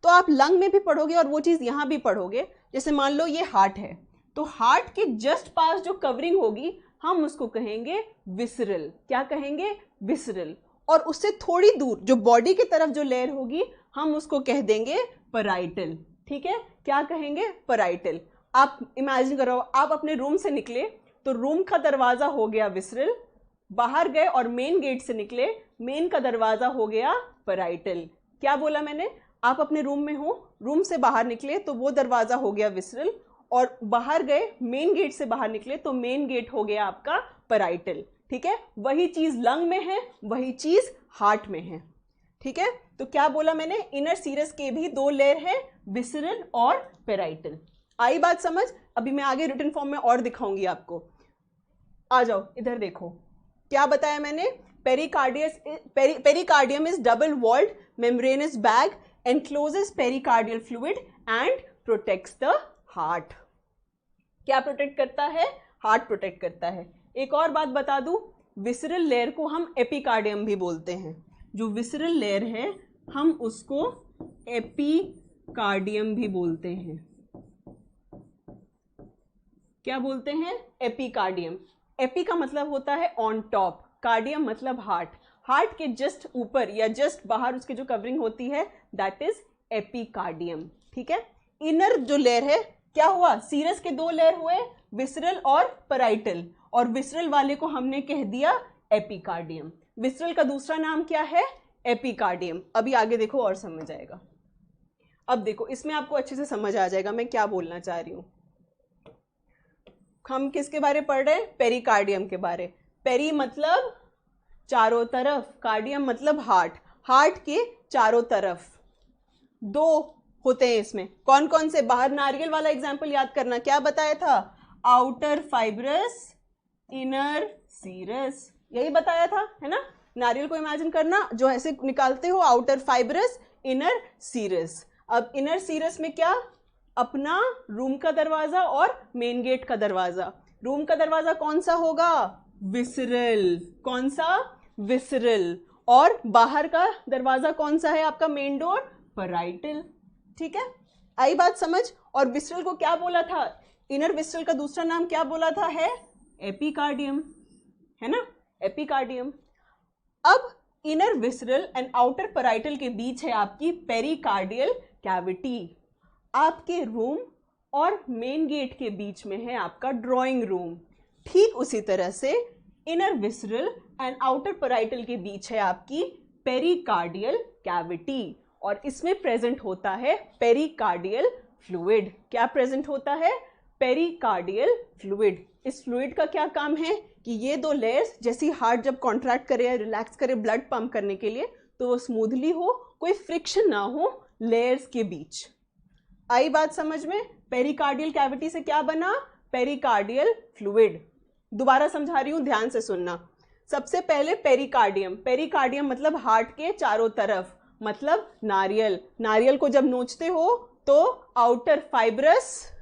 तो आप लंग में भी पढ़ोगे और वो चीज यहां भी पढ़ोगे। जैसे मान लो ये हार्ट है, तो हार्ट के जस्ट पास जो कवरिंग होगी हम उसको कहेंगे विसरल। क्या कहेंगे? विसरल। और उससे थोड़ी दूर जो बॉडी की तरफ जो लेयर होगी हम उसको कह देंगे पैराइटल, ठीक है। क्या कहेंगे? पैराइटल। आप इमेजिन करो, आप अपने रूम से निकले तो रूम का दरवाजा हो गया विसरल, बाहर गए और मेन गेट से निकले, मेन का दरवाजा हो गया पैराइटल। क्या बोला मैंने? आप अपने रूम में हो, रूम से बाहर निकले तो वो दरवाजा हो गया विसरल, और बाहर गए मेन गेट से बाहर निकले तो मेन गेट हो गया आपका पैराइटल, ठीक है। वही चीज लंग में है, वही चीज हार्ट में है, ठीक है। तो क्या बोला मैंने? इनर सीरस के भी दो लेयर हैं, विसरल और पैराइटल। आई बात समझ? अभी मैं आगे रिटन फॉर्म में और दिखाऊंगी आपको। आ जाओ इधर देखो, क्या बताया मैंने? Pericardium is double walled membranous bag encloses pericardial fluid and protects the heart. क्या प्रोटेक्ट करता है? हार्ट प्रोटेक्ट करता है। एक और बात बता दूं, विसरल लेयर को हम एपिकार्डियम भी बोलते हैं। जो विसरल लेयर है हम उसको एपिकार्डियम भी बोलते हैं। क्या बोलते हैं? एपिकार्डियम। एपी का मतलब होता है ऑन टॉप, कार्डियम मतलब हार्ट। हार्ट के जस्ट ऊपर या जस्ट बाहर उसकी जो कवरिंग होती है दैट इज एपिकार्डियम। ठीक है। इनर जो लेयर है, क्या हुआ? सीरस के दो लेयर हुए, विसरल और पैराइटल, और विसरल वाले को हमने कह दिया एपिकार्डियम। विसरल का दूसरा नाम क्या है? एपिकार्डियम। अभी आगे देखो और समझ आएगा। अब देखो इसमें आपको अच्छे से समझ आ जाएगा मैं क्या बोलना चाह रही हूं। हम किसके बारे पढ़ रहे हैं? पेरिकार्डियम के बारे। पेरी मतलब चारों तरफ, कार्डियम मतलब हार्ट। हार्ट के चारों तरफ दो होते हैं इसमें। कौन कौन से? बाहर नारियल वाला एग्जाम्पल याद करना, क्या बताया था? आउटर फाइब्रस, इनर सीरस, यही बताया था, है ना। नारियल को इमेजिन करना, जो ऐसे निकालते हो, आउटर फाइब्रस, इनर सीरस। अब इनर सीरस में क्या? अपना रूम का दरवाजा और मेन गेट का दरवाजा। रूम का दरवाजा कौन सा होगा? विसरल। कौन सा? विसरल। और बाहर का दरवाजा कौन सा है आपका? Main door, parietal. ठीक है, आई बात समझ। और विसरल को क्या बोला था? इनर विसरल का दूसरा नाम क्या बोला था? है एपिकार्डियम, है ना, एपिकार्डियम। अब inner visceral and outer parietal के बीच है आपकी पेरिकार्डियल कैविटी। आपके रूम और मेन गेट के बीच में है आपका ड्राइंग रूम। ठीक उसी तरह से inner visceral and outer parietal के बीच है आपकी पेरिकार्डियल कैविटी, और इसमें प्रेजेंट होता है पेरिकार्डियल फ्लूइड। क्या प्रेजेंट होता है? Pericardial fluid. इस फ्लूइड का क्या काम है कि ये दो लेयर्स, जैसी हार्ट जब कॉन्ट्रैक्ट करे या रिलैक्स करे ब्लड पंप करने के लिए, तो वो स्मूथली हो, कोई फ्रिक्शन ना हो लेयर्स के बीच। आई बात समझ में? पेरिकार्डियल कैविटी से क्या बना? Pericardial fluid. दोबारा समझा रही हूं, ध्यान से सुनना। सबसे पहले पेरिकार्डियम। पेरिकार्डियम मतलब हार्ट के चारों तरफ, मतलब नारियल। नारियल को जब नोचते हो तो आउटर फाइब्रस,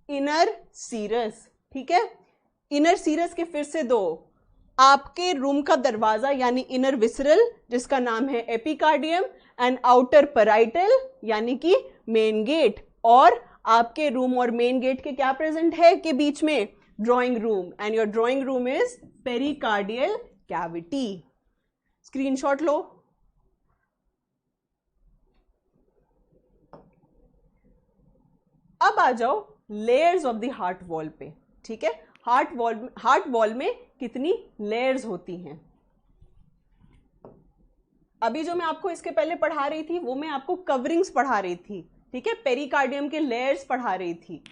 इनर सीरस। ठीक है, इनर सीरस के फिर से दो, आपके रूम का दरवाजा यानी इनर विसरल जिसका नाम है एपिकार्डियम, एंड आउटर पैराइटल यानी कि मेन गेट, और आपके रूम और मेन गेट के क्या प्रेजेंट है के बीच में? Drawing room, and your drawing room is pericardial cavity. Screenshot लो। अब आ जाओ layers of the heart wall पे। ठीक है, हार्ट वॉल में कितनी लेयर्स होती हैं? अभी जो मैं आपको इसके पहले पढ़ा रही थी वो मैं आपको कवरिंग्स पढ़ा रही थी। ठीक है, पेरिकार्डियम के लेयर्स पढ़ा रही थी।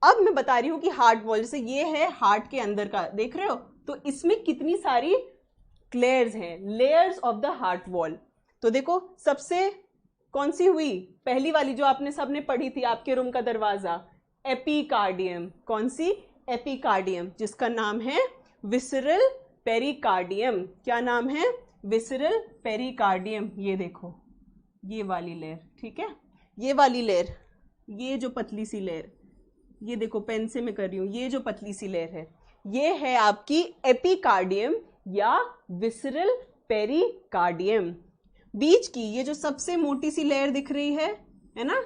अब मैं बता रही हूं कि हार्ट वॉल, जैसे ये है हार्ट के अंदर का, देख रहे हो, तो इसमें कितनी सारी लेयर्स हैं, layers of the heart wall. तो देखो सबसे कौन सी हुई? पहली वाली जो आपने सबने पढ़ी थी, आपके रूम का दरवाजा, एपिकार्डियम। कौन सी? एपिकार्डियम, जिसका नाम है विसरल पेरिकार्डियम। क्या नाम है? Visceral pericardium. ये देखो ये वाली लेयर, ठीक है, ये वाली लेयर, ये जो पतली सी लेयर, ये देखो पेन से मैं कर रही हूं, ये जो पतली सी लेयर है ये है आपकी एपिकार्डियम या विसरल पेरिकार्डियम। बीच की ये जो सबसे मोटी सी लेयर दिख रही है ना,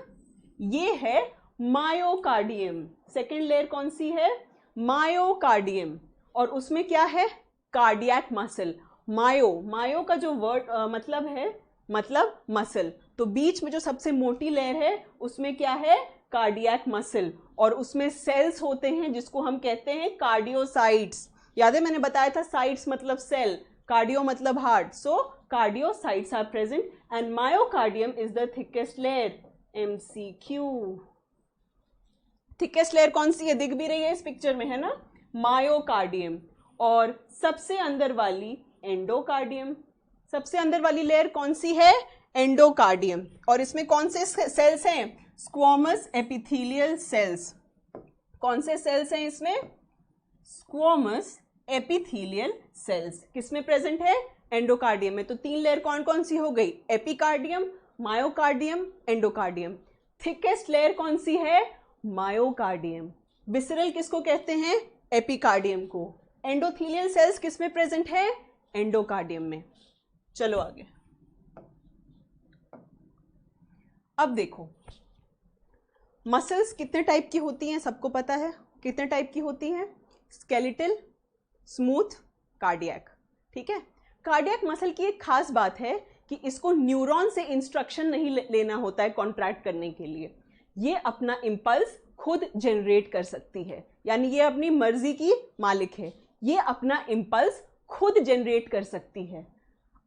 ये है मायोकार्डियम। सेकेंड लेयर कौन सी है? मायोकार्डियम। और उसमें क्या है? Cardiac muscle. मायो का जो वर्ड मतलब है, मतलब मसल। तो बीच में जो सबसे मोटी लेयर है उसमें क्या है? कार्डियक मसल, और उसमें सेल्स होते हैं जिसको हम कहते हैं कार्डियोसाइट्स। याद है मैंने बताया था साइट्स मतलब सेल, कार्डियो मतलब heart, so cardiocytes are present and myocardium is the thickest layer. MCQ। Thickest layer कौन सी है? दिख भी रही है इस पिक्चर में, है ना, मायोकार्डियम। और सबसे अंदर वाली एंडोकार्डियम। सबसे अंदर वाली लेयर कौन सी है? एंडोकार्डियम। और इसमें कौन से सेल्स हैं? स्क्वोमस एपिथेलियल सेल्स। कौन से सेल्स हैं इसमें? स्क्वोमस एपिथेलियल सेल्स। किसमें प्रेजेंट है? एंडोकार्डियम में। तो तीन लेयर कौन कौन सी हो गई? Epicardium, myocardium, endocardium. Thickest layer कौन सी है? मायोकार्डियम। विसरल किसको कहते हैं? एपिकार्डियम को। एंडोथेलियल सेल्स किस में प्रेजेंट है? एंडोकार्डियम में। चलो आगे। अब देखो मसल्स कितने टाइप की होती हैं, सबको पता है कितने टाइप की होती हैं? Skeletal, smooth, cardiac. ठीक है, कार्डियक मसल की एक खास बात है कि इसको न्यूरॉन से इंस्ट्रक्शन नहीं लेना होता है कॉन्ट्रैक्ट करने के लिए, ये अपना इम्पल्स खुद जनरेट कर सकती है, यानी ये अपनी मर्जी की मालिक है, ये अपना इम्पल्स खुद जनरेट कर सकती है।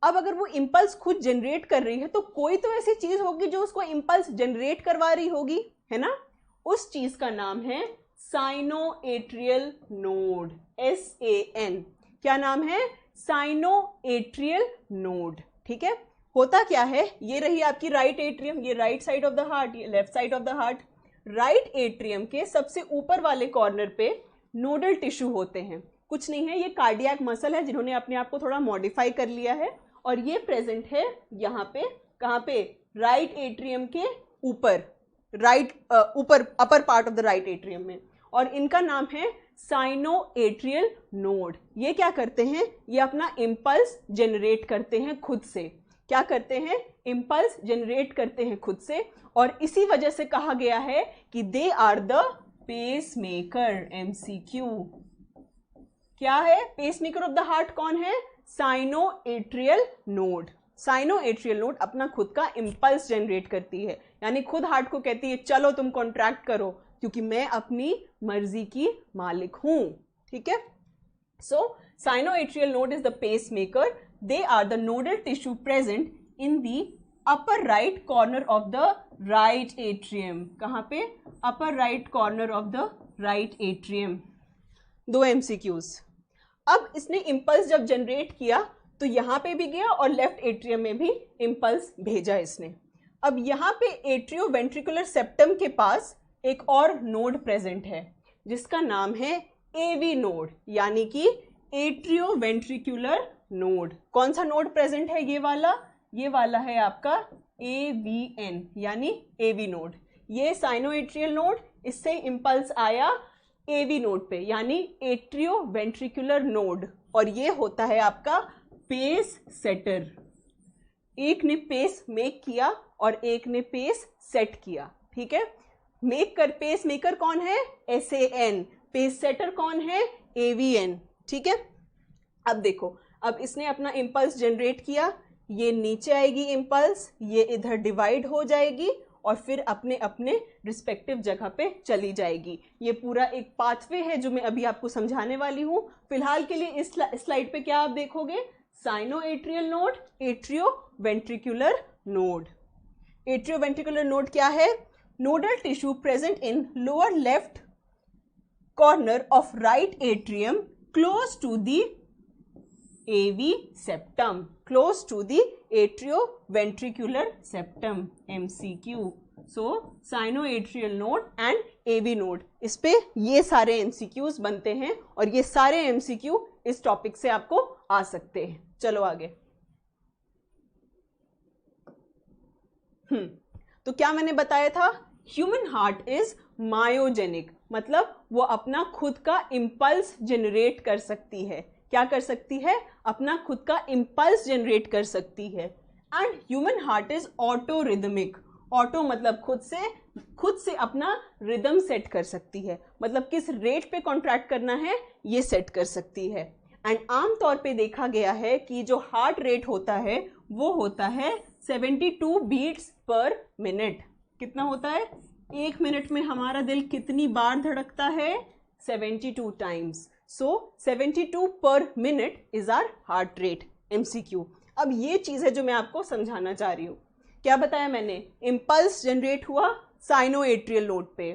अब अगर वो इम्पल्स खुद जनरेट कर रही है तो कोई तो ऐसी चीज होगी जो उसको इम्पल्स जनरेट करवा रही होगी, है ना? उस चीज का नाम है साइनोएट्रियल नोड, SAN। क्या नाम है? Sinoatrial node. ठीक है, होता क्या है, ये रही आपकी राइट एट्रियम, ये right side of the heart, ये left side of the heart. Right atrium के सबसे ऊपर वाले कॉर्नर पे नोडल टिश्यू होते हैं, कुछ नहीं है, ये कार्डियक मसल है जिन्होंने अपने आप को थोड़ा मॉडिफाई कर लिया है, और ये प्रेजेंट है यहाँ पे, कहाँ पे? राइट एट्रियम के ऊपर, ऊपर upper part of the right atrium में, और इनका नाम है साइनोएट्रियल नोड। ये क्या करते हैं? ये अपना इम्पल्स जनरेट करते हैं खुद से। क्या करते हैं? इम्पल्स जनरेट करते हैं खुद से, और इसी वजह से कहा गया है कि they are the pacemaker. MCQ क्या है? Pacemaker of the heart कौन है? Sinoatrial node. साइनोएट्रियल नोड अपना खुद का इम्पल्स जनरेट करती है, यानी खुद हार्ट को कहती है चलो तुम कॉन्ट्रैक्ट करो, क्योंकि मैं अपनी मर्जी की मालिक हूं। ठीक है, so sinoatrial node is the pacemaker. They are the nodal tissue present in the upper right corner of the right atrium. कहां पे? Upper right corner of the right atrium. 2 MCQs। अब इसने इम्पल्स जब generate किया तो यहां पे भी गया और लेफ्ट एट्रियम में भी इम्पल्स भेजा इसने। अब यहां पे एट्रियो वेंट्रिकुलर सेप्टम के पास एक और नोड प्रेजेंट है जिसका नाम है AV नोड, यानी कि एट्रियो वेंट्रिकुलर नोड। कौन सा नोड प्रेजेंट है? ये वाला है आपका AVN, यानी AV नोड। ये साइनोएट्रियल नोड, इससे इम्पल्स आया AV नोड पे, यानी एट्रियो वेंट्रिकुलर नोड, और ये होता है आपका पेस सेटर। एक ने पेस मेक किया और एक ने पेस सेट किया। ठीक है, पेस मेकर कौन है? SAN। पेस सेटर कौन है? AVN। ठीक है, अब देखो, अब इसने अपना इम्पल्स जनरेट किया, ये नीचे आएगी इम्पल्स, ये इधर डिवाइड हो जाएगी और फिर अपने अपने रिस्पेक्टिव जगह पे चली जाएगी। ये पूरा एक पाथवे है जो मैं अभी आपको समझाने वाली हूँ। फिलहाल के लिए इस स्लाइड पे क्या आप देखोगे? Sinoatrial node, atrio ventricular node. Atrio ventricular node क्या है? Nodal tissue present in lower left corner of right atrium close to the AV septum, close to the atrioventricular septum। MCQ। So sinoatrial node and AV node, इस पे ये सारे MCQs बनते हैं और ये सारे MCQ इस टॉपिक से आपको आ सकते हैं। चलो आगे। तो क्या मैंने बताया था? ह्यूमन हार्ट इज मायोजेनिक, मतलब वो अपना खुद का इम्पल्स जनरेट कर सकती है। क्या कर सकती है? अपना खुद का इम्पल्स जनरेट कर सकती है। And human heart is auto rhythmic. Auto मतलब खुद से अपना रिदम सेट कर सकती है, मतलब किस रेट पे कॉन्ट्रैक्ट करना है ये सेट कर सकती है। एंड आमतौर पे देखा गया है कि जो हार्ट रेट होता है वो होता है 72 बीट्स पर मिनट। कितना होता है? 1 मिनट में हमारा दिल कितनी बार धड़कता है? 72 times. So 72 per minute is our heart rate. MCQ। अब ये चीज है जो मैं आपको समझाना चाह रही हूँ। क्या बताया मैंने? इम्पल्स जनरेट हुआ साइनोएट्रियल नोड पे,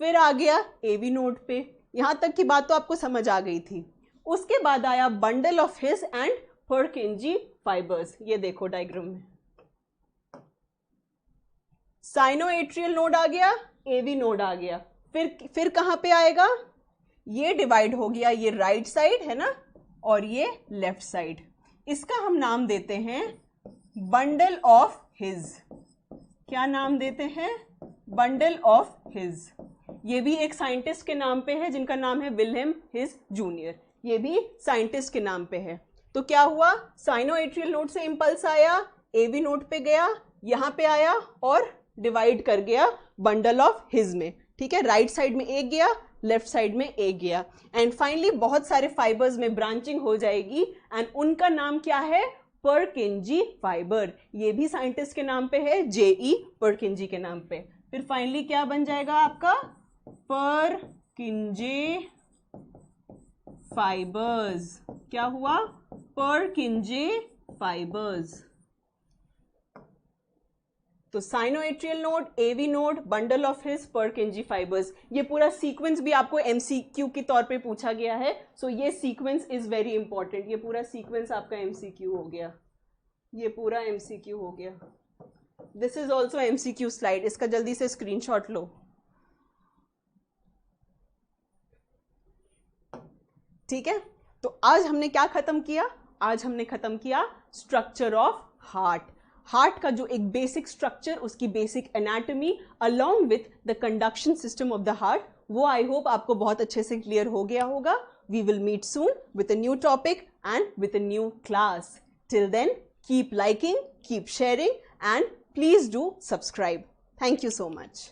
फिर आ गया AV नोड पे। यहां तक की बात तो आपको समझ आ गई थी। उसके बाद आया bundle of His and Purkinje fibres. ये देखो डायग्राम में, साइनोएट्रियल नोड आ गया, AV नोड आ गया, फिर कहां पे आएगा? ये डिवाइड हो गया, ये राइट साइड है ना, और ये लेफ्ट साइड। इसका हम नाम देते हैं बंडल ऑफ हिज। क्या नाम देते हैं? Bundle of his. ये भी एक साइंटिस्ट के नाम पे है जिनका नाम है विल्हेम हिज जूनियर। ये भी साइंटिस्ट के नाम पे है। तो क्या हुआ, साइनोएट्रियल नोड से इंपल्स आया, एवी नोड पे गया, यहाँ पे आया और डिवाइड कर गया बंडल ऑफ हिज में, ठीक है। राइट साइड में एक गया, लेफ्ट साइड में एक गया, एंड फाइनली बहुत सारे फाइबर्स में ब्रांचिंग हो जाएगी एंड उनका नाम क्या है, परकिंजी फाइबर। ये भी साइंटिस्ट के नाम पे है, जेई परकिंजी के नाम पे। फिर फाइनली क्या बन जाएगा आपका, परकिंजे फाइबर्स। क्या हुआ, परकिंजे फाइबर्स। तो sinoatrial node, AV node, bundle of His, Purkinje fibres. ये पूरा सीक्वेंस भी आपको एमसीक्यू के तौर पे पूछा गया है। सो ये सीक्वेंस इज वेरी इंपॉर्टेंट। ये पूरा सीक्वेंस आपका एमसीक्यू हो गया, ये पूरा एमसीक्यू हो गया। This is also MCQ slide, इसका जल्दी से स्क्रीनशॉट लो, ठीक है। तो आज हमने क्या खत्म किया, आज हमने खत्म किया स्ट्रक्चर ऑफ हार्ट। हार्ट का जो एक बेसिक स्ट्रक्चर, उसकी basic anatomy along with the conduction system of the heart, वो आई होप आपको बहुत अच्छे से क्लियर हो गया होगा। We will meet soon with a new topic and with a new class. Till then keep liking, keep sharing and please do subscribe. Thank you so much.